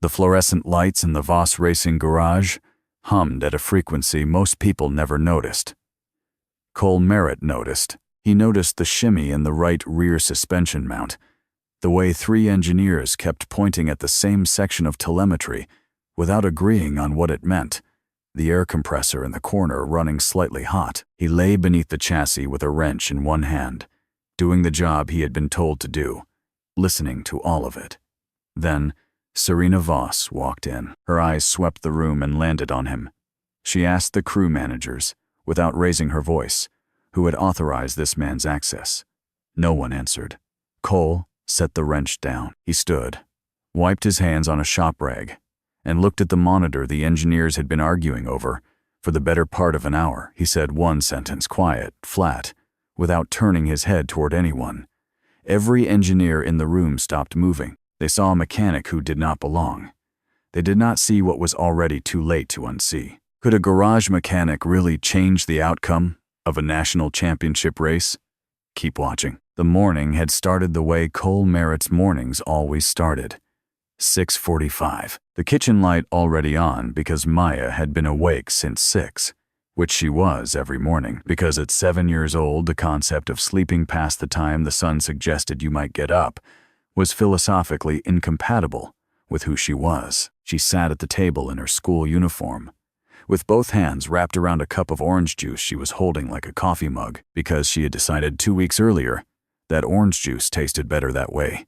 The fluorescent lights in the Voss Racing garage hummed at a frequency most people never noticed. Cole Merritt noticed. He noticed the shimmy in the right rear suspension mount, the way 3 engineers kept pointing at the same section of telemetry without agreeing on what it meant, the air compressor in the corner running slightly hot. He lay beneath the chassis with a wrench in one hand, doing the job he had been told to do, listening to all of it. Then, Serena Voss walked in. Her eyes swept the room and landed on him. She asked the crew managers, without raising her voice, who had authorized this man's access. No one answered. Cole set the wrench down. He stood, wiped his hands on a shop rag, and looked at the monitor the engineers had been arguing over for the better part of an hour. He said one sentence, quiet, flat, without turning his head toward anyone. Every engineer in the room stopped moving. They saw a mechanic who did not belong. They did not see what was already too late to unsee. Could a garage mechanic really change the outcome of a national championship race? Keep watching. The morning had started the way Cole Merritt's mornings always started. 6:45. The kitchen light already on because Maya had been awake since 6, which she was every morning, because at 7 years old the concept of sleeping past the time the sun suggested you might get up was philosophically incompatible with who she was. She sat at the table in her school uniform, with both hands wrapped around a cup of orange juice she was holding like a coffee mug, because she had decided 2 weeks earlier that orange juice tasted better that way.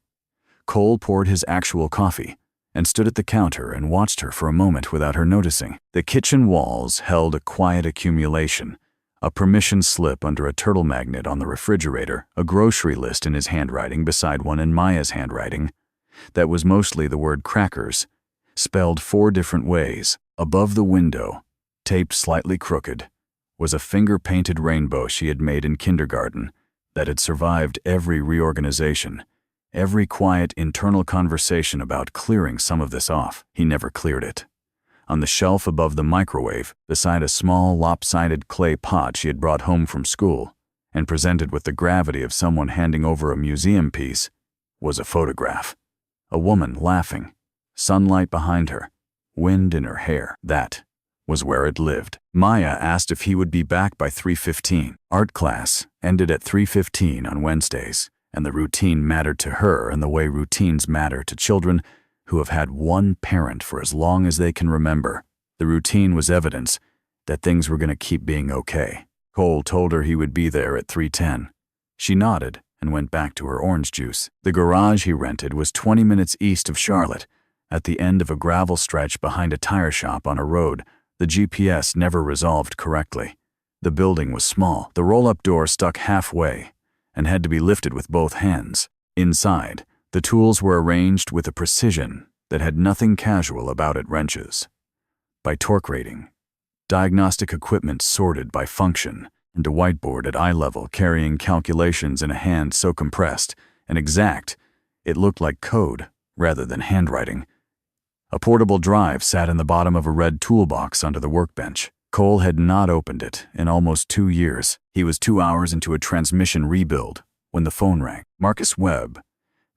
Cole poured his actual coffee and stood at the counter and watched her for a moment without her noticing. The kitchen walls held a quiet accumulation, a permission slip under a turtle magnet on the refrigerator, a grocery list in his handwriting beside one in Maya's handwriting that was mostly the word crackers, spelled 4 different ways. Above the window, taped slightly crooked, was a finger-painted rainbow she had made in kindergarten that had survived every reorganization, every quiet internal conversation about clearing some of this off. He never cleared it. On the shelf above the microwave, beside a small lopsided clay pot she had brought home from school and presented with the gravity of someone handing over a museum piece, was a photograph. A woman laughing, sunlight behind her, wind in her hair. That was where it lived. Maya asked if he would be back by 3:15. Art class ended at 3:15 on Wednesdays, and the routine mattered to her in the way routines matter to children who have had one parent for as long as they can remember. The routine was evidence that things were going to keep being okay. Cole told her he would be there at 3:10. She nodded and went back to her orange juice. The garage he rented was 20 minutes east of Charlotte, at the end of a gravel stretch behind a tire shop on a road the GPS never resolved correctly. The building was small. The roll-up door stuck halfway and had to be lifted with both hands. Inside, the tools were arranged with a precision that had nothing casual about it. Wrenches by torque rating, diagnostic equipment sorted by function, and a whiteboard at eye level carrying calculations in a hand so compressed and exact it looked like code rather than handwriting. A portable drive sat in the bottom of a red toolbox under the workbench. Cole had not opened it in almost 2 years. He was 2 hours into a transmission rebuild when the phone rang. Marcus Webb.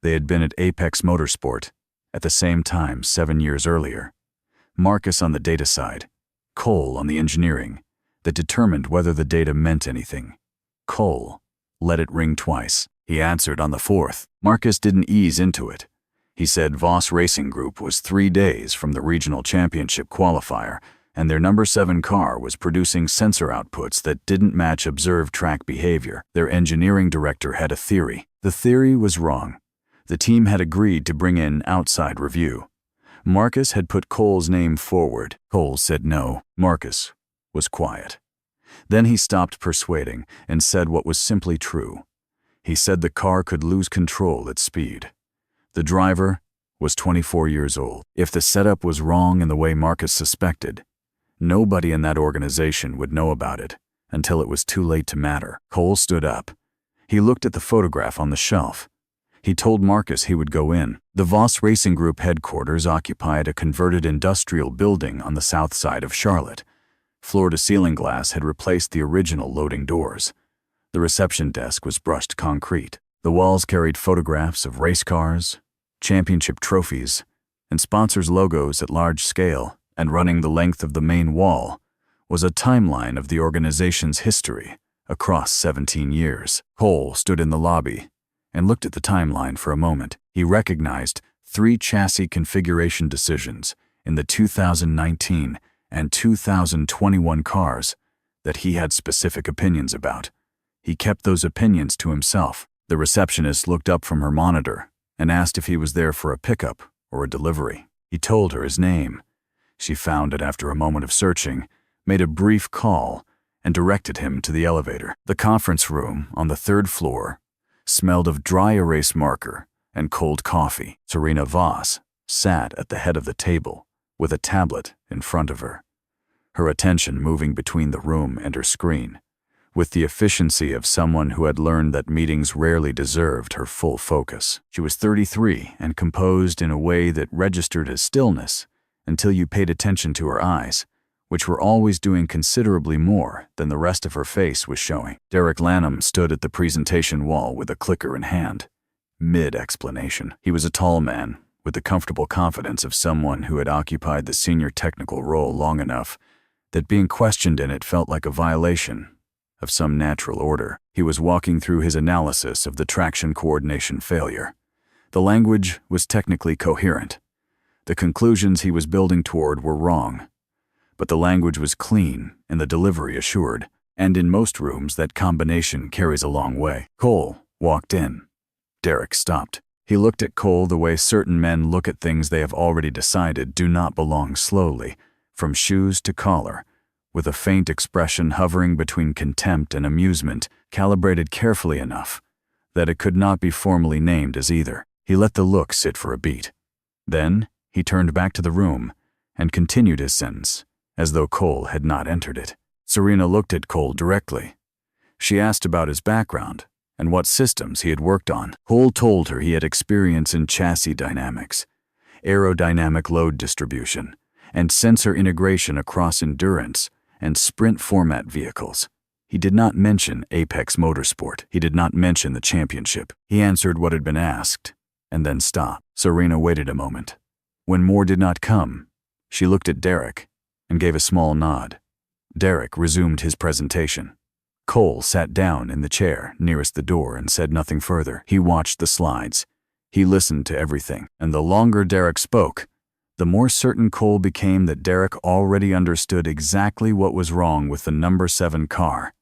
They had been at Apex Motorsport at the same time 7 years earlier. Marcus on the data side, Cole on the engineering, that determined whether the data meant anything. Cole let it ring twice. He answered on the 4th. Marcus didn't ease into it. He said Voss Racing Group was 3 days from the regional championship qualifier, and their number 7 car was producing sensor outputs that didn't match observed track behavior. Their engineering director had a theory. The theory was wrong. The team had agreed to bring in outside review. Marcus had put Cole's name forward. Cole said no. Marcus was quiet. Then he stopped persuading and said what was simply true. He said the car could lose control at speed. The driver was 24 years old. If the setup was wrong in the way Marcus suspected, nobody in that organization would know about it until it was too late to matter. Cole stood up. He looked at the photograph on the shelf. He told Marcus he would go in. The Voss Racing Group headquarters occupied a converted industrial building on the south side of Charlotte. Floor-to-ceiling glass had replaced the original loading doors. The reception desk was brushed concrete. The walls carried photographs of race cars, championship trophies, and sponsors' logos at large scale, and running the length of the main wall was a timeline of the organization's history across 17 years. Cole stood in the lobby and looked at the timeline for a moment. He recognized 3 chassis configuration decisions in the 2019 and 2021 cars that he had specific opinions about. He kept those opinions to himself. The receptionist looked up from her monitor and asked if he was there for a pickup or a delivery. He told her his name. She found it after a moment of searching, made a brief call, and directed him to the elevator. The conference room on the 3rd floor smelled of dry erase marker and cold coffee. Serena Voss sat at the head of the table with a tablet in front of her, her attention moving between the room and her screen, with the efficiency of someone who had learned that meetings rarely deserved her full focus. She was 33 and composed in a way that registered as stillness until you paid attention to her eyes, which were always doing considerably more than the rest of her face was showing. Derek Lanham stood at the presentation wall with a clicker in hand, mid-explanation. He was a tall man with the comfortable confidence of someone who had occupied the senior technical role long enough that being questioned in it felt like a violation of some natural order. He was walking through his analysis of the traction coordination failure. The language was technically coherent. The conclusions he was building toward were wrong, but the language was clean and the delivery assured, and in most rooms that combination carries a long way. Cole walked in. Derek stopped. He looked at Cole the way certain men look at things they have already decided do not belong, slowly, from shoes to collar, with a faint expression hovering between contempt and amusement, calibrated carefully enough that it could not be formally named as either. He let the look sit for a beat. Then he turned back to the room and continued his sentence, as though Cole had not entered it. Serena looked at Cole directly. She asked about his background and what systems he had worked on. Cole told her he had experience in chassis dynamics, aerodynamic load distribution, and sensor integration across endurance and sprint format vehicles. He did not mention Apex Motorsport. He did not mention the championship. He answered what had been asked, and then stopped. Serena waited a moment. When more did not come, she looked at Derek and gave a small nod. Derek resumed his presentation. Cole sat down in the chair nearest the door and said nothing further. He watched the slides. He listened to everything, and the longer Derek spoke, the more certain Cole became that Derek already understood exactly what was wrong with the number 7 car,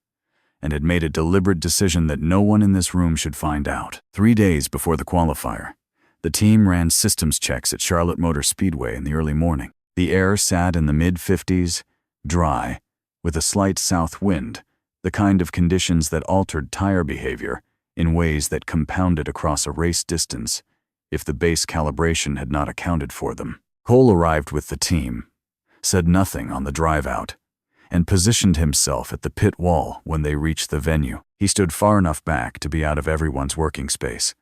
and had made a deliberate decision that no one in this room should find out. 3 days before the qualifier, the team ran systems checks at Charlotte Motor Speedway in the early morning. The air sat in the mid-50s, dry, with a slight south wind, the kind of conditions that altered tire behavior in ways that compounded across a race distance if the base calibration had not accounted for them. Cole arrived with the team, said nothing on the drive out, and positioned himself at the pit wall when they reached the venue. He stood far enough back to be out of everyone's working space.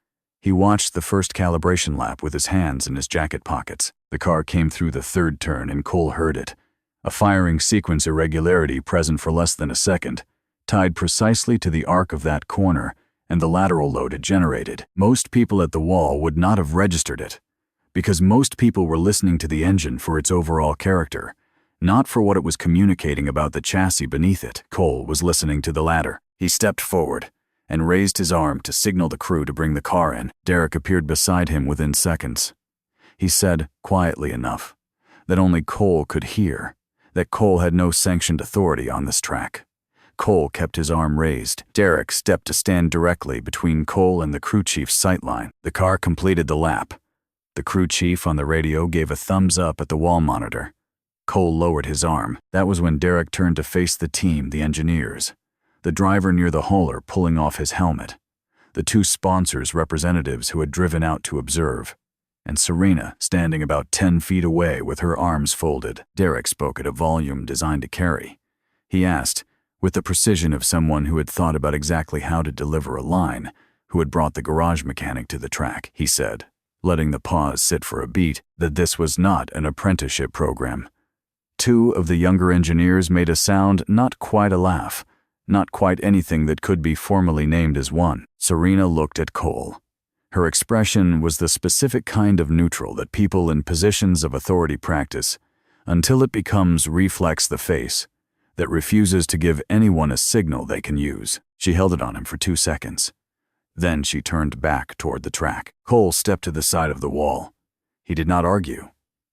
He watched the first calibration lap with his hands in his jacket pockets. The car came through the 3rd turn and Cole heard it, a firing sequence irregularity present for less than a second, tied precisely to the arc of that corner and the lateral load it generated. Most people at the wall would not have registered it, because most people were listening to the engine for its overall character, not for what it was communicating about the chassis beneath it. Cole was listening to the latter. He stepped forward and raised his arm to signal the crew to bring the car in. Derek appeared beside him within seconds. He said, quietly enough, that only Cole could hear, that Cole had no sanctioned authority on this track. Cole kept his arm raised. Derek stepped to stand directly between Cole and the crew chief's sightline. The car completed the lap. The crew chief on the radio gave a thumbs up at the wall monitor. Cole lowered his arm. That was when Derek turned to face the team, the engineers, the driver near the hauler pulling off his helmet, the 2 sponsors' representatives who had driven out to observe, and Serena standing about 10 feet away with her arms folded. Derek spoke at a volume designed to carry. He asked, with the precision of someone who had thought about exactly how to deliver a line, who had brought the garage mechanic to the track. He said, letting the pause sit for a beat, that this was not an apprenticeship program. 2 of the younger engineers made a sound, not quite a laugh, not quite anything that could be formally named as one. Serena looked at Cole. Her expression was the specific kind of neutral that people in positions of authority practice until it becomes reflex the face that refuses to give anyone a signal they can use. She held it on him for 2 seconds. Then she turned back toward the track. Cole stepped to the side of the wall. He did not argue.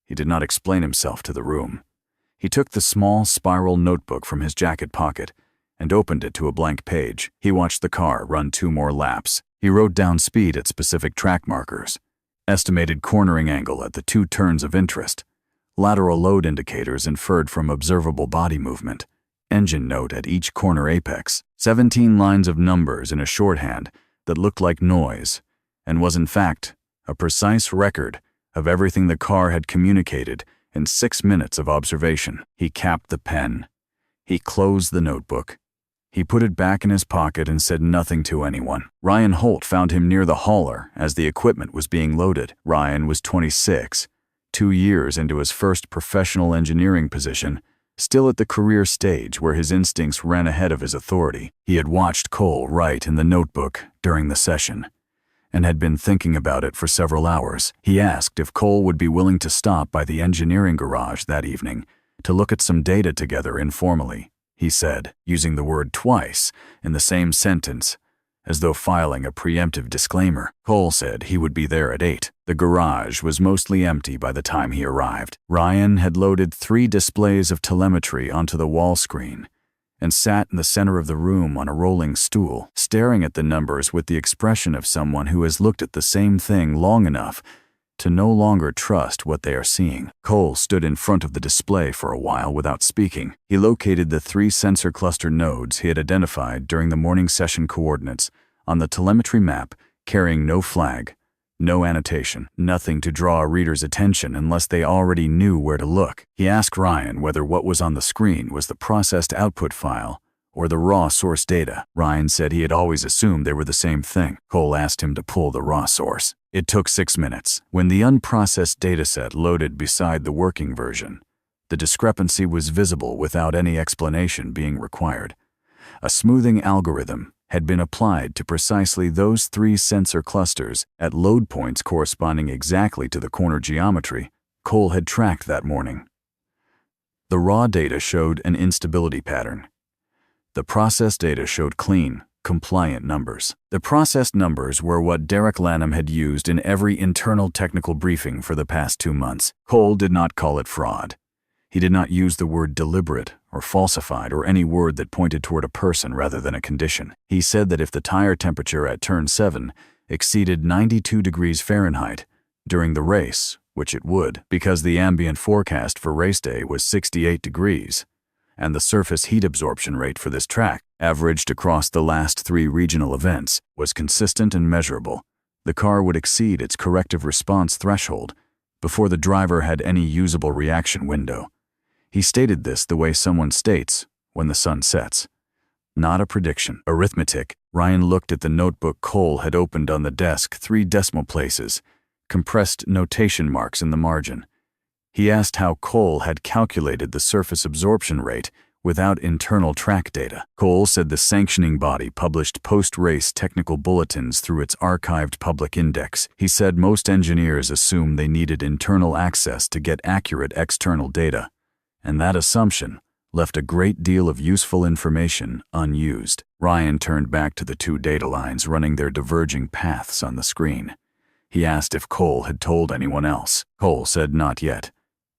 He did not explain himself to the room. He took the small spiral notebook from his jacket pocket and opened it to a blank page. He watched the car run 2 more laps. He wrote down speed at specific track markers, estimated cornering angle at the 2 turns of interest, lateral load indicators inferred from observable body movement, engine note at each corner apex, 17 lines of numbers in a shorthand that looked like noise and was in fact a precise record of everything the car had communicated in 6 minutes of observation. He capped the pen. He closed the notebook. He put it back in his pocket and said nothing to anyone. Ryan Holt found him near the hauler as the equipment was being loaded. Ryan was 26, 2 years into his first professional engineering position, still at the career stage where his instincts ran ahead of his authority. He had watched Cole write in the notebook during the session and had been thinking about it for several hours. He asked if Cole would be willing to stop by the engineering garage that evening to look at some data together informally. He said, using the word twice in the same sentence, as though filing a preemptive disclaimer. Cole said he would be there at 8. The garage was mostly empty by the time he arrived. Ryan had loaded 3 displays of telemetry onto the wall screen and sat in the center of the room on a rolling stool, staring at the numbers with the expression of someone who has looked at the same thing long enough to no longer trust what they are seeing. Cole stood in front of the display for a while without speaking. He located the 3 sensor cluster nodes he had identified during the morning session coordinates on the telemetry map, carrying no flag, no annotation, nothing to draw a reader's attention unless they already knew where to look. He asked Ryan whether what was on the screen was the processed output file or the raw source data. Ryan said he had always assumed they were the same thing. Cole asked him to pull the raw source. It took 6 minutes. When the unprocessed dataset loaded beside the working version, the discrepancy was visible without any explanation being required. A smoothing algorithm had been applied to precisely those 3 sensor clusters at load points corresponding exactly to the corner geometry Cole had tracked that morning. The raw data showed an instability pattern. The processed data showed clean, compliant numbers. The processed numbers were what Derek Lanham had used in every internal technical briefing for the past 2 months. Cole did not call it fraud. He did not use the word deliberate or falsified or any word that pointed toward a person rather than a condition. He said that if the tire temperature at turn 7 exceeded 92 degrees Fahrenheit during the race, which it would because the ambient forecast for race day was 68 degrees, and the surface heat absorption rate for this track, averaged across the last 3 regional events, was consistent and measurable, the car would exceed its corrective response threshold before the driver had any usable reaction window. He stated this the way someone states when the sun sets. Not a prediction. Arithmetic. Ryan looked at the notebook Cole had opened on the desk 3 decimal places, compressed notation marks in the margin. He asked how Cole had calculated the surface absorption rate without internal track data. Cole said the sanctioning body published post-race technical bulletins through its archived public index. He said most engineers assumed they needed internal access to get accurate external data, and that assumption left a great deal of useful information unused. Ryan turned back to the 2 data lines running their diverging paths on the screen. He asked if Cole had told anyone else. Cole said not yet.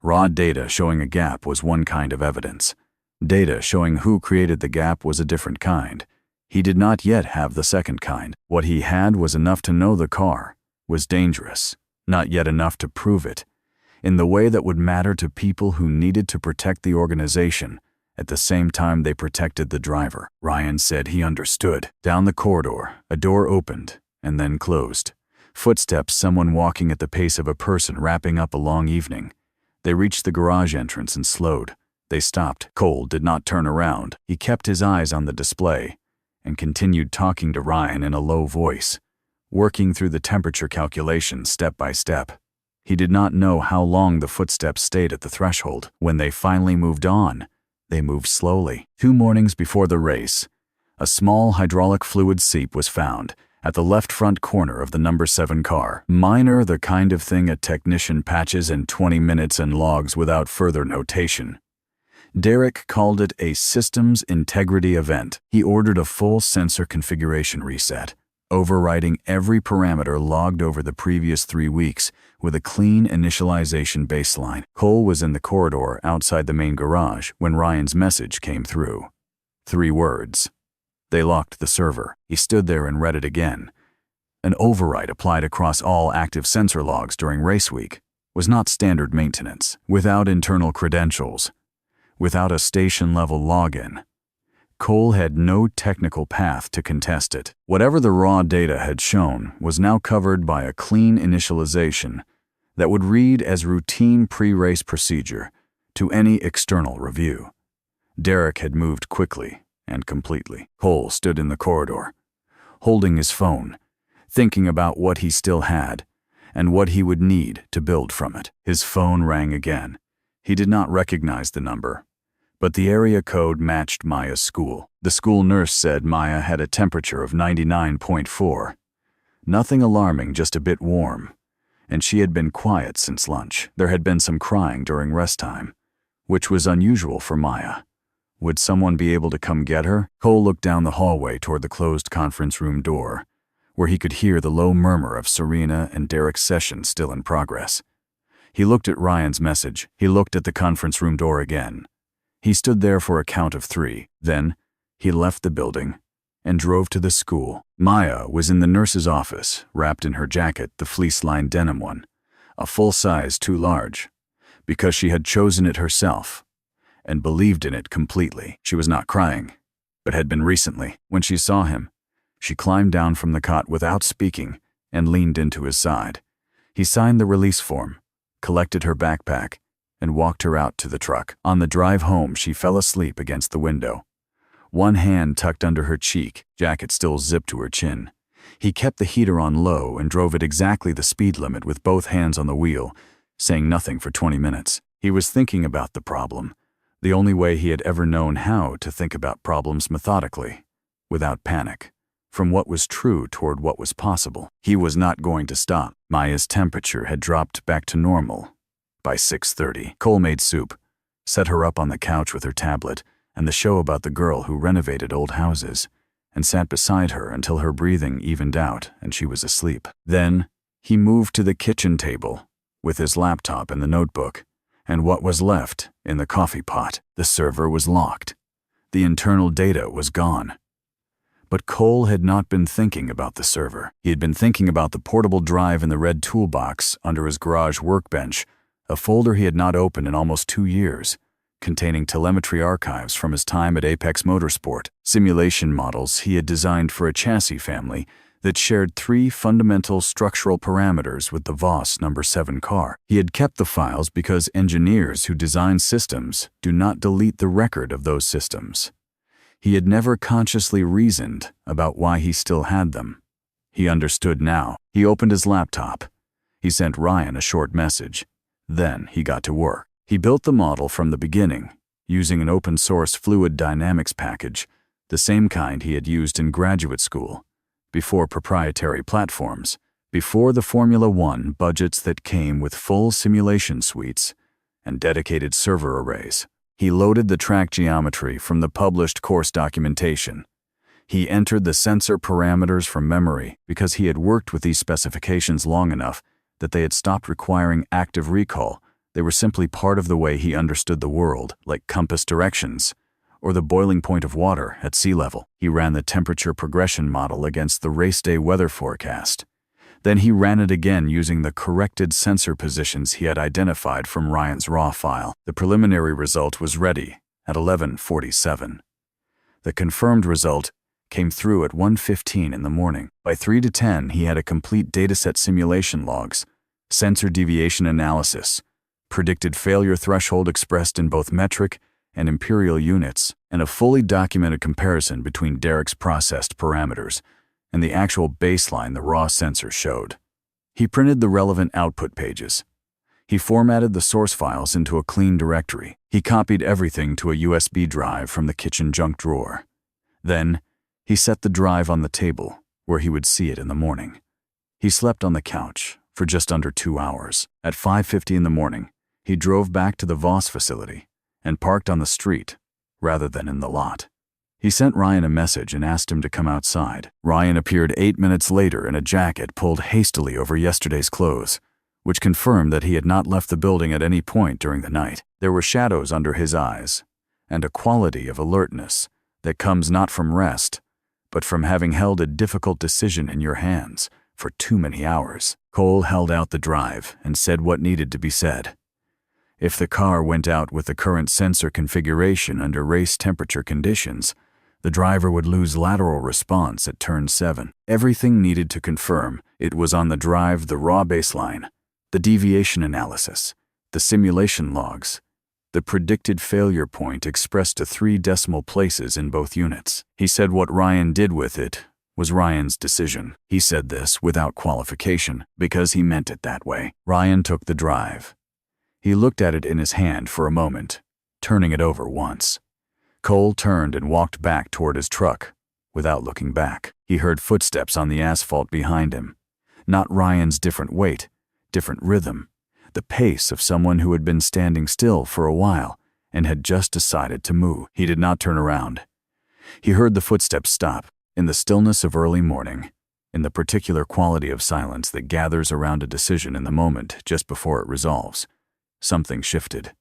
Raw data showing a gap was one kind of evidence. Data showing who created the gap was a different kind. He did not yet have the second kind. What he had was enough to know the car was dangerous, not yet enough to prove it, in the way that would matter to people who needed to protect the organization at the same time they protected the driver. Ryan said he understood. Down the corridor, a door opened and then closed. Footsteps, someone walking at the pace of a person wrapping up a long evening. They reached the garage entrance and slowed. They stopped. Cole did not turn around. He kept his eyes on the display and continued talking to Ryan in a low voice, working through the temperature calculations step by step. He did not know how long the footsteps stayed at the threshold. When they finally moved on, they moved slowly. 2 mornings before the race, a small hydraulic fluid seep was found at the left front corner of the number 7 car. Minor, the kind of thing a technician patches in 20 minutes and logs without further notation. Derek called it a systems integrity event. He ordered a full sensor configuration reset, overriding every parameter logged over the previous 3 weeks with a clean initialization baseline. Cole was in the corridor outside the main garage when Ryan's message came through. 3 words. They locked the server. He stood there and read it again. An override applied across all active sensor logs during race week was not standard maintenance. Without internal credentials, without a station-level login, Cole had no technical path to contest it. Whatever the raw data had shown was now covered by a clean initialization that would read as routine pre-race procedure to any external review. Derek had moved quickly and completely. Cole stood in the corridor, holding his phone, thinking about what he still had and what he would need to build from it. His phone rang again. He did not recognize the number, but the area code matched Maya's school. The school nurse said Maya had a temperature of 99.4. Nothing alarming, just a bit warm, and she had been quiet since lunch. There had been some crying during rest time, which was unusual for Maya. Would someone be able to come get her? Cole looked down the hallway toward the closed conference room door, where he could hear the low murmur of Serena and Derek's session still in progress. He looked at Ryan's message. He looked at the conference room door again. He stood there for a count of 3. Then, he left the building and drove to the school. Maya was in the nurse's office, wrapped in her jacket, the fleece-lined denim one, a full size too large, because she had chosen it herself and believed in it completely. She was not crying, but had been recently. When she saw him, she climbed down from the cot without speaking and leaned into his side. He signed the release form, collected her backpack, and walked her out to the truck. On the drive home, she fell asleep against the window, one hand tucked under her cheek, jacket still zipped to her chin. He kept the heater on low and drove at exactly the speed limit with both hands on the wheel, saying nothing for 20 minutes. He was thinking about the problem, the only way he had ever known how to think about problems methodically, without panic, from what was true toward what was possible. He was not going to stop. Maya's temperature had dropped back to normal by 6:30. Cole made soup, set her up on the couch with her tablet and the show about the girl who renovated old houses, and sat beside her until her breathing evened out and she was asleep. Then, he moved to the kitchen table with his laptop and the notebook, and what was left in the coffee pot. The server was locked. The internal data was gone. But Cole had not been thinking about the server. He had been thinking about the portable drive in the red toolbox under his garage workbench, a folder he had not opened in almost 2 years, containing telemetry archives from his time at Apex Motorsport, simulation models he had designed for a chassis family that shared 3 fundamental structural parameters with the Voss number 7 car. He had kept the files because engineers who design systems do not delete the record of those systems. He had never consciously reasoned about why he still had them. He understood now. He opened his laptop. He sent Ryan a short message. Then he got to work. He built the model from the beginning, using an open-source fluid dynamics package, the same kind he had used in graduate school, before proprietary platforms, before the Formula One budgets that came with full simulation suites and dedicated server arrays. He loaded the track geometry from the published course documentation. He entered the sensor parameters from memory because he had worked with these specifications long enough that they had stopped requiring active recall. They were simply part of the way he understood the world, like compass directions, or the boiling point of water at sea level. He ran the temperature progression model against the race day weather forecast. Then he ran it again using the corrected sensor positions he had identified from Ryan's raw file. The preliminary result was ready at 11:47. The confirmed result came through at 1:15 in the morning. By 3 to 10, he had a complete dataset simulation logs, sensor deviation analysis, predicted failure threshold expressed in both metric and imperial units, and a fully documented comparison between Derek's processed parameters and the actual baseline the raw sensor showed. He printed the relevant output pages. He formatted the source files into a clean directory. He copied everything to a USB drive from the kitchen junk drawer. Then, he set the drive on the table where he would see it in the morning. He slept on the couch for just under 2 hours. At 5:50 in the morning, he drove back to the Voss facility and parked on the street rather than in the lot. He sent Ryan a message and asked him to come outside. Ryan appeared 8 minutes later in a jacket pulled hastily over yesterday's clothes, which confirmed that he had not left the building at any point during the night. There were shadows under his eyes and a quality of alertness that comes not from rest, but from having held a difficult decision in your hands for too many hours. Cole held out the drive and said what needed to be said. If the car went out with the current sensor configuration under race temperature conditions, the driver would lose lateral response at turn 7. Everything needed to confirm it was on the drive: the raw baseline, the deviation analysis, the simulation logs, the predicted failure point expressed to 3 decimal places in both units. He said what Ryan did with it was Ryan's decision. He said this without qualification because he meant it that way. Ryan took the drive. He looked at it in his hand for a moment, turning it over once. Cole turned and walked back toward his truck without looking back. He heard footsteps on the asphalt behind him. Not Ryan's different weight, different rhythm, the pace of someone who had been standing still for a while and had just decided to move. He did not turn around. He heard the footsteps stop in the stillness of early morning, in the particular quality of silence that gathers around a decision in the moment just before it resolves. Something shifted.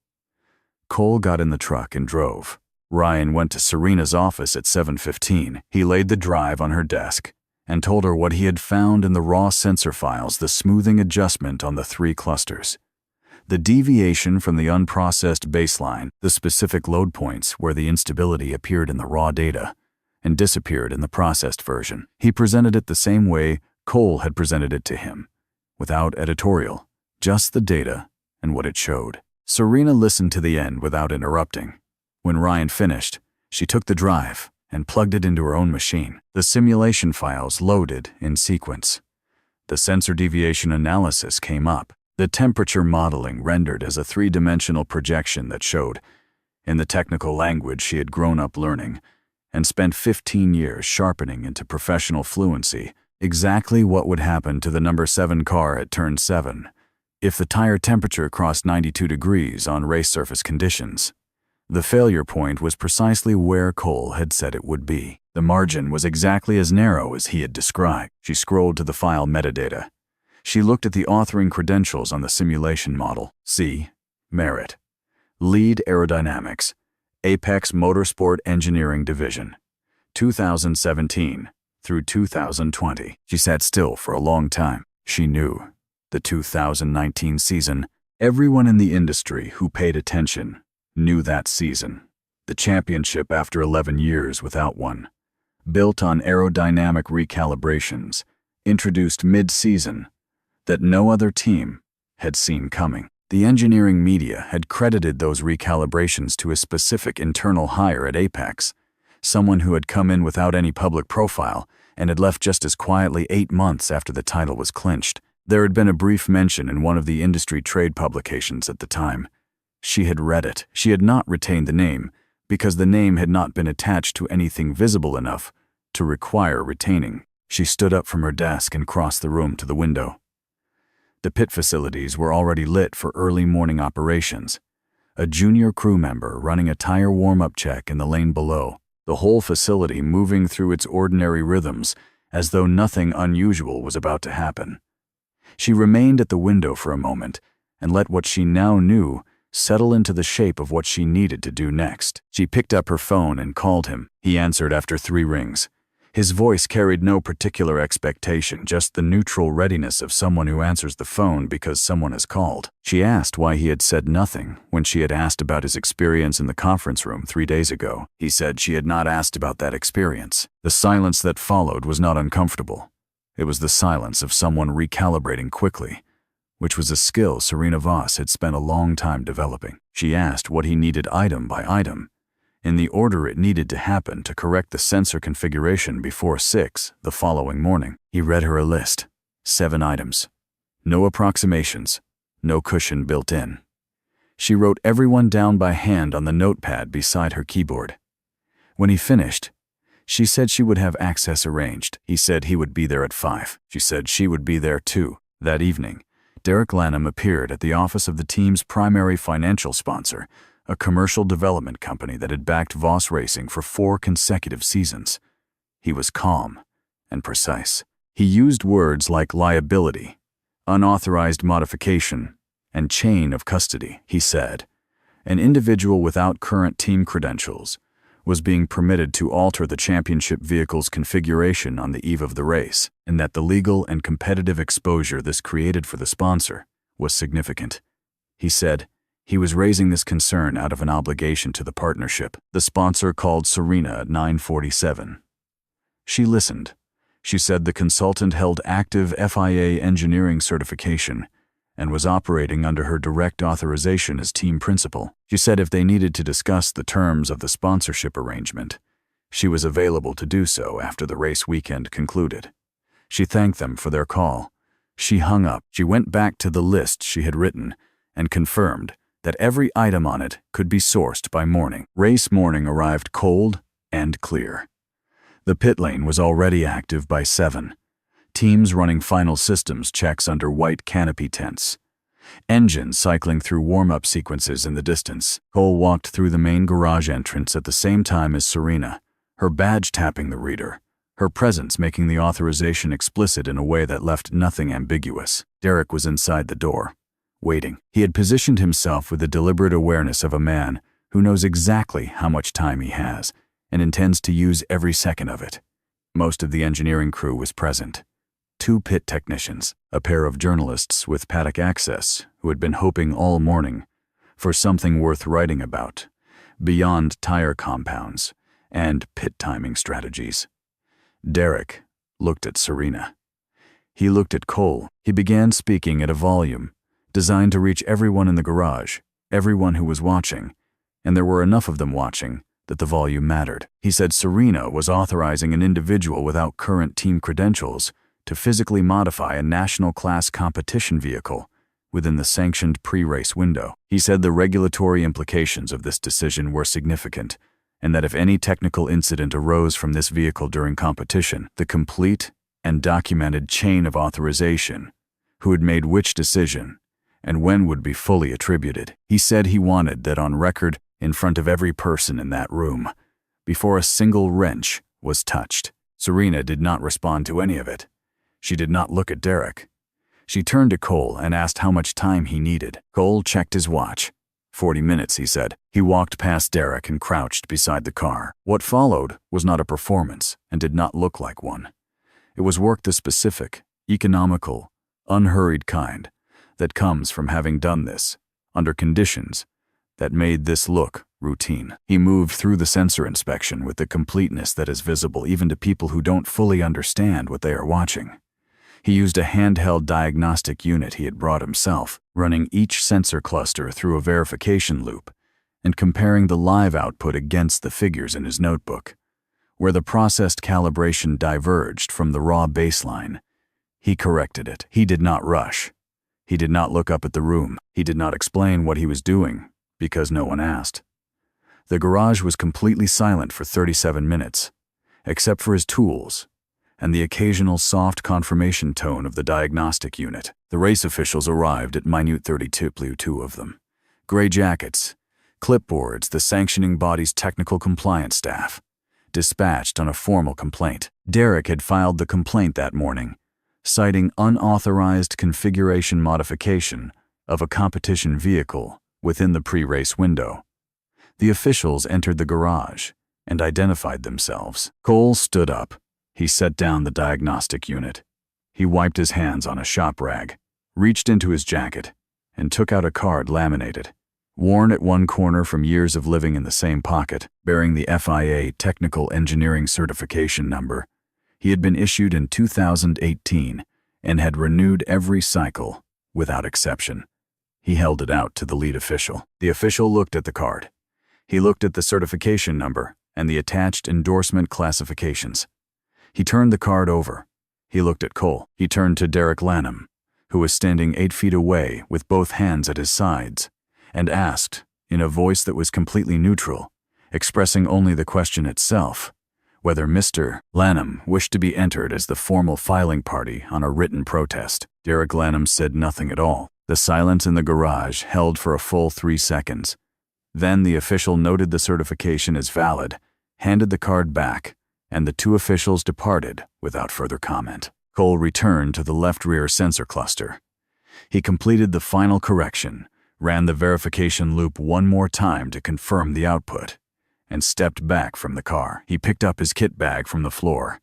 Cole got in the truck and drove. Ryan went to Serena's office at 7:15. He laid the drive on her desk and told her what he had found in the raw sensor files: the smoothing adjustment on the 3 clusters, the deviation from the unprocessed baseline, the specific load points where the instability appeared in the raw data and disappeared in the processed version. He presented it the same way Cole had presented it to him, without editorial, just the data and what it showed. Serena listened to the end without interrupting. When Ryan finished, she took the drive and plugged it into her own machine. The simulation files loaded in sequence. The sensor deviation analysis came up. The temperature modeling rendered as a 3-dimensional projection that showed, in the technical language she had grown up learning and spent 15 years sharpening into professional fluency, exactly what would happen to the number 7 car at turn 7 if the tire temperature crossed 92 degrees on race surface conditions. The failure point was precisely where Cole had said it would be. The margin was exactly as narrow as he had described. She scrolled to the file metadata. She looked at the authoring credentials on the simulation model. C. Merit. Lead Aerodynamics. Apex Motorsport Engineering Division. 2017 through 2020. She sat still for a long time. She knew. The 2019 season, everyone in the industry who paid attention knew that season. The championship after 11 years without one. Built on aerodynamic recalibrations, introduced mid-season, that no other team had seen coming. The engineering media had credited those recalibrations to a specific internal hire at Apex, someone who had come in without any public profile and had left just as quietly 8 months after the title was clinched. There had been a brief mention in one of the industry trade publications at the time. She had read it. She had not retained the name because the name had not been attached to anything visible enough to require retaining. She stood up from her desk and crossed the room to the window. The pit facilities were already lit for early morning operations. A junior crew member running a tire warm-up check in the lane below, the whole facility moving through its ordinary rhythms as though nothing unusual was about to happen. She remained at the window for a moment and let what she now knew settle into the shape of what she needed to do next. She picked up her phone and called him. He answered after 3 rings. His voice carried no particular expectation, just the neutral readiness of someone who answers the phone because someone has called. She asked why he had said nothing when she had asked about his experience in the conference room 3 days ago. He said she had not asked about that experience. The silence that followed was not uncomfortable. It was the silence of someone recalibrating quickly, which was a skill Serena Voss had spent a long time developing. She asked what he needed item by item, in the order it needed to happen to correct the sensor configuration before 6 the following morning. He read her a list. 7 items. No approximations. No cushion built in. She wrote everyone down by hand on the notepad beside her keyboard. When he finished, She said she would have access arranged. He said he would be there at 5. She said she would be there too. That evening, Derek Lanham appeared at the office of the team's primary financial sponsor, a commercial development company that had backed Voss Racing for 4 consecutive seasons. He was calm and precise. He used words like liability, unauthorized modification, and chain of custody. He said, an individual without current team credentials was being permitted to alter the championship vehicle's configuration on the eve of the race, and that the legal and competitive exposure this created for the sponsor was significant. He said he was raising this concern out of an obligation to the partnership. The sponsor called Serena at 9:47. She listened. She said the consultant held active FIA engineering certification and was operating under her direct authorization as team principal. She said if they needed to discuss the terms of the sponsorship arrangement, she was available to do so after the race weekend concluded. She thanked them for their call. She hung up. She went back to the list she had written and confirmed that every item on it could be sourced by morning. Race morning arrived cold and clear. The pit lane was already active by 7. Teams running final systems checks under white canopy tents. Engines cycling through warm-up sequences in the distance. Cole walked through the main garage entrance at the same time as Serena, her badge tapping the reader, her presence making the authorization explicit in a way that left nothing ambiguous. Derek was inside the door, waiting. He had positioned himself with the deliberate awareness of a man who knows exactly how much time he has and intends to use every second of it. Most of the engineering crew was present. 2 pit technicians, a pair of journalists with paddock access who had been hoping all morning for something worth writing about, beyond tire compounds and pit timing strategies. Derek looked at Serena. He looked at Cole. He began speaking at a volume designed to reach everyone in the garage, everyone who was watching, and there were enough of them watching that the volume mattered. He said Serena was authorizing an individual without current team credentials to physically modify a national class competition vehicle within the sanctioned pre-race window. He said the regulatory implications of this decision were significant, and that if any technical incident arose from this vehicle during competition, the complete and documented chain of authorization, who had made which decision, and when would be fully attributed. He said he wanted that on record in front of every person in that room, before a single wrench was touched. Serena did not respond to any of it. She did not look at Derek. She turned to Cole and asked how much time he needed. Cole checked his watch. 40 minutes, he said. He walked past Derek and crouched beside the car. What followed was not a performance and did not look like one. It was work the specific, economical, unhurried kind that comes from having done this under conditions that made this look routine. He moved through the sensor inspection with the completeness that is visible even to people who don't fully understand what they are watching. He used a handheld diagnostic unit he had brought himself, running each sensor cluster through a verification loop and comparing the live output against the figures in his notebook. Where the processed calibration diverged from the raw baseline, he corrected it. He did not rush. He did not look up at the room. He did not explain what he was doing, because no one asked. The garage was completely silent for 37 minutes, except for his tools and the occasional soft confirmation tone of the diagnostic unit. The race officials arrived at minute 32, 2 of them. Gray jackets, clipboards, the sanctioning body's technical compliance staff, dispatched on a formal complaint. Derek had filed the complaint that morning, citing unauthorized configuration modification of a competition vehicle within the pre-race window. The officials entered the garage and identified themselves. Cole stood up. He set down the diagnostic unit. He wiped his hands on a shop rag, reached into his jacket, and took out a card laminated, worn at one corner from years of living in the same pocket, bearing the FIA Technical Engineering Certification number. He had been issued in 2018 and had renewed every cycle without exception. He held it out to the lead official. The official looked at the card. He looked at the certification number and the attached endorsement classifications. He turned the card over. He looked at Cole. He turned to Derek Lanham, who was standing 8 feet away with both hands at his sides, and asked, in a voice that was completely neutral, expressing only the question itself, whether Mr. Lanham wished to be entered as the formal filing party on a written protest. Derek Lanham said nothing at all. The silence in the garage held for a full 3 seconds. Then the official noted the certification as valid, handed the card back, and the two officials departed without further comment. Cole returned to the left rear sensor cluster. He completed the final correction, ran the verification loop one more time to confirm the output, and stepped back from the car. He picked up his kit bag from the floor.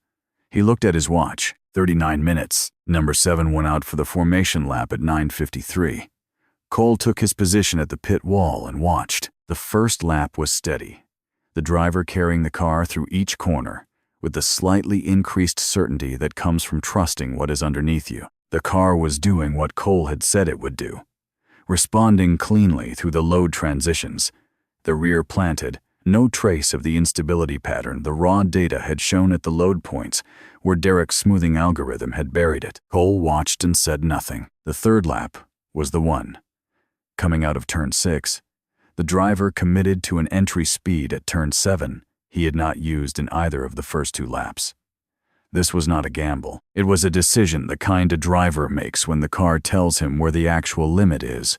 He looked at his watch. 39 minutes. Number 7 went out for the formation lap at 9:53. Cole took his position at the pit wall and watched. The first lap was steady, the driver carrying the car through each corner with the slightly increased certainty that comes from trusting what is underneath you. The car was doing what Cole had said it would do, responding cleanly through the load transitions. The rear planted, no trace of the instability pattern the raw data had shown at the load points where Derek's smoothing algorithm had buried it. Cole watched and said nothing. The third lap was the one. Coming out of turn 6, the driver committed to an entry speed at turn 7 he had not used in either of the first 2 laps. This was not a gamble. It was a decision the kind a driver makes when the car tells him where the actual limit is,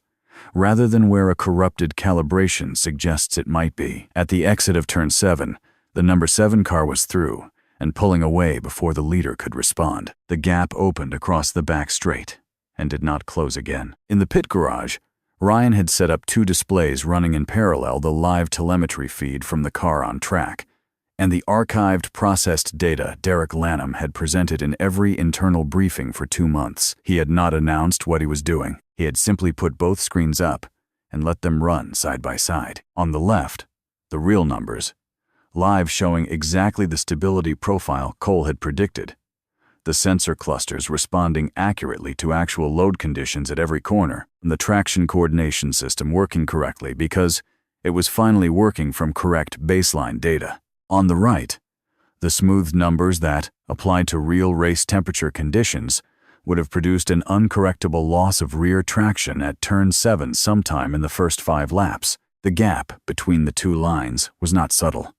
rather than where a corrupted calibration suggests it might be. At the exit of turn 7, the number 7 car was through and pulling away before the leader could respond. The gap opened across the back straight and did not close again. In the pit garage, Ryan had set up 2 displays running in parallel the live telemetry feed from the car on track, and the archived processed data Derek Lanham had presented in every internal briefing for 2 months. He had not announced what he was doing. He had simply put both screens up and let them run side by side. On the left, the real numbers, live showing exactly the stability profile Cole had predicted. The sensor clusters responding accurately to actual load conditions at every corner, and the traction coordination system working correctly because it was finally working from correct baseline data. On the right, the smooth numbers that, applied to real race temperature conditions, would have produced an uncorrectable loss of rear traction at turn 7 sometime in the first 5 laps. The gap between the 2 lines was not subtle.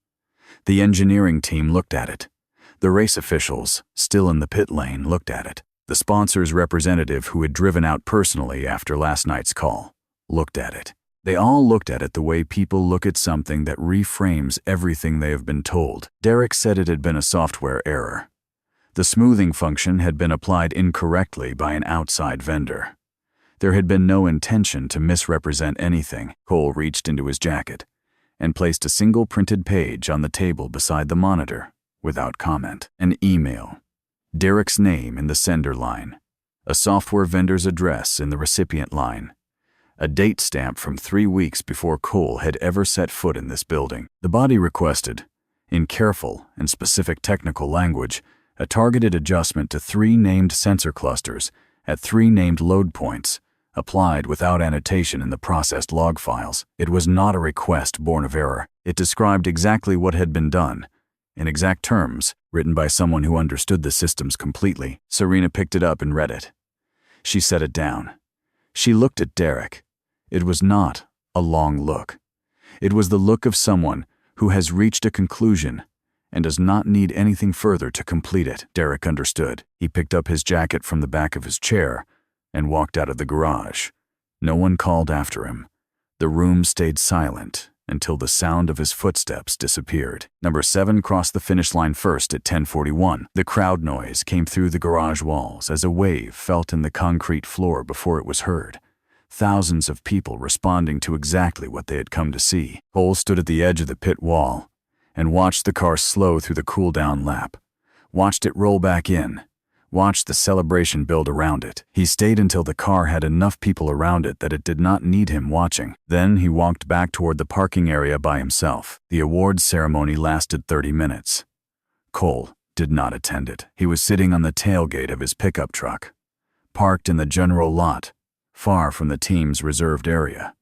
The engineering team looked at it. The race officials, still in the pit lane, looked at it. The sponsor's representative, who had driven out personally after last night's call, looked at it. They all looked at it the way people look at something that reframes everything they have been told. Derek said it had been a software error. The smoothing function had been applied incorrectly by an outside vendor. There had been no intention to misrepresent anything. Cole reached into his jacket and placed a single printed page on the table beside the monitor, without comment. An email, Derek's name in the sender line, a software vendor's address in the recipient line, a date stamp from 3 weeks before Cole had ever set foot in this building. The body requested, in careful and specific technical language, a targeted adjustment to 3 named sensor clusters at 3 named load points, applied without annotation in the processed log files. It was not a request born of error. It described exactly what had been done, in exact terms, written by someone who understood the systems completely. Serena picked it up and read it. She set it down. She looked at Derek. It was not a long look. It was the look of someone who has reached a conclusion and does not need anything further to complete it. Derek understood. He picked up his jacket from the back of his chair and walked out of the garage. No one called after him. The room stayed silent until the sound of his footsteps disappeared. Number 7 crossed the finish line first at 10:41. The crowd noise came through the garage walls as a wave felt in the concrete floor before it was heard. Thousands of people responding to exactly what they had come to see. Cole stood at the edge of the pit wall and watched the car slow through the cool-down lap, watched it roll back in, watched the celebration build around it. He stayed until the car had enough people around it that it did not need him watching. Then he walked back toward the parking area by himself. The awards ceremony lasted 30 minutes. Cole did not attend it. He was sitting on the tailgate of his pickup truck, parked in the general lot, far from the team's reserved area,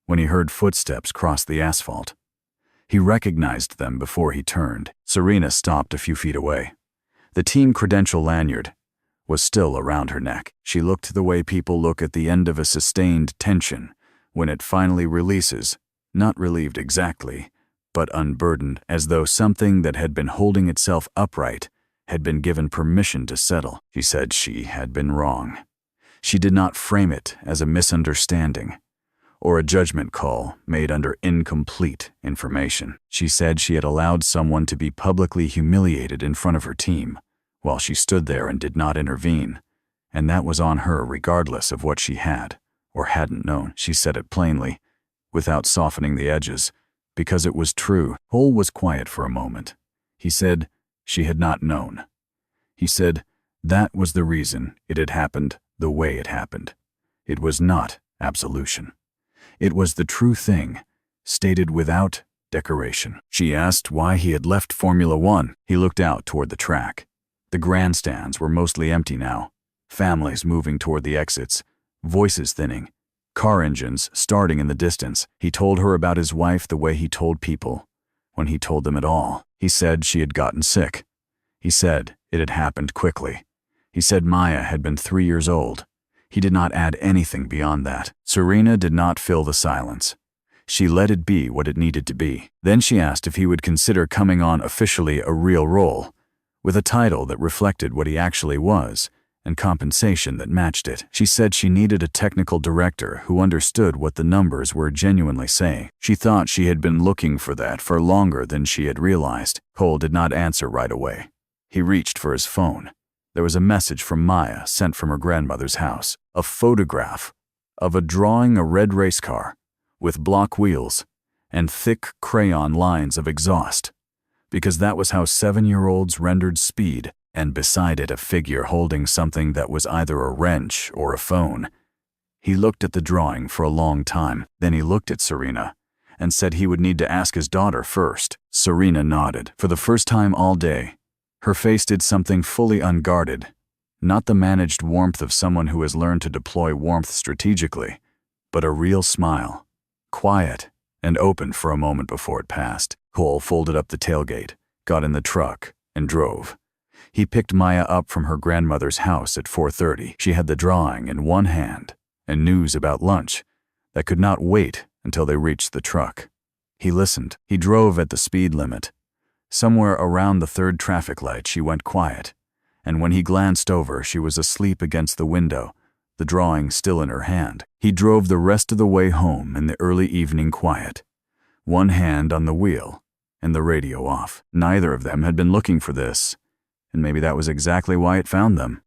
when he heard footsteps cross the asphalt. He recognized them before he turned. Serena stopped a few feet away. The team credential lanyard was still around her neck. She looked the way people look at the end of a sustained tension when it finally releases, not relieved exactly, but unburdened, as though something that had been holding itself upright had been given permission to settle. She said she had been wrong. She did not frame it as a misunderstanding or a judgment call made under incomplete information. She said she had allowed someone to be publicly humiliated in front of her team while she stood there and did not intervene, and that was on her regardless of what she had or hadn't known. She said it plainly, without softening the edges, because it was true. Cole was quiet for a moment. He said she had not known. He said that was the reason it had happened the way it happened. It was not absolution. It was the true thing, stated without decoration. She asked why he had left Formula One. He looked out toward the track. The grandstands were mostly empty now, families moving toward the exits, voices thinning, car engines starting in the distance. He told her about his wife the way he told people, when he told them at all. He said she had gotten sick. He said it had happened quickly. He said Maya had been 3 years old. He did not add anything beyond that. Serena did not fill the silence. She let it be what it needed to be. Then she asked if he would consider coming on officially a real role, with a title that reflected what he actually was, and compensation that matched it. She said she needed a technical director who understood what the numbers were genuinely saying. She thought she had been looking for that for longer than she had realized. Cole did not answer right away. He reached for his phone. There was a message from Maya sent from her grandmother's house, a photograph of a drawing a red race car with block wheels and thick crayon lines of exhaust, because that was how 7-year-olds rendered speed, and beside it a figure holding something that was either a wrench or a phone. He looked at the drawing for a long time. Then he looked at Serena and said he would need to ask his daughter first. Serena nodded. For the first time all day, her face did something fully unguarded, not the managed warmth of someone who has learned to deploy warmth strategically, but a real smile, quiet and open for a moment before it passed. Cole folded up the tailgate, got in the truck, and drove. He picked Maya up from her grandmother's house at 4:30. She had the drawing in one hand and news about lunch that could not wait until they reached the truck. He listened. He drove at the speed limit. Somewhere around the 3rd traffic light she went quiet, and when he glanced over she was asleep against the window, the drawing still in her hand. He drove the rest of the way home in the early evening quiet, one hand on the wheel and the radio off. Neither of them had been looking for this, and maybe that was exactly why it found them.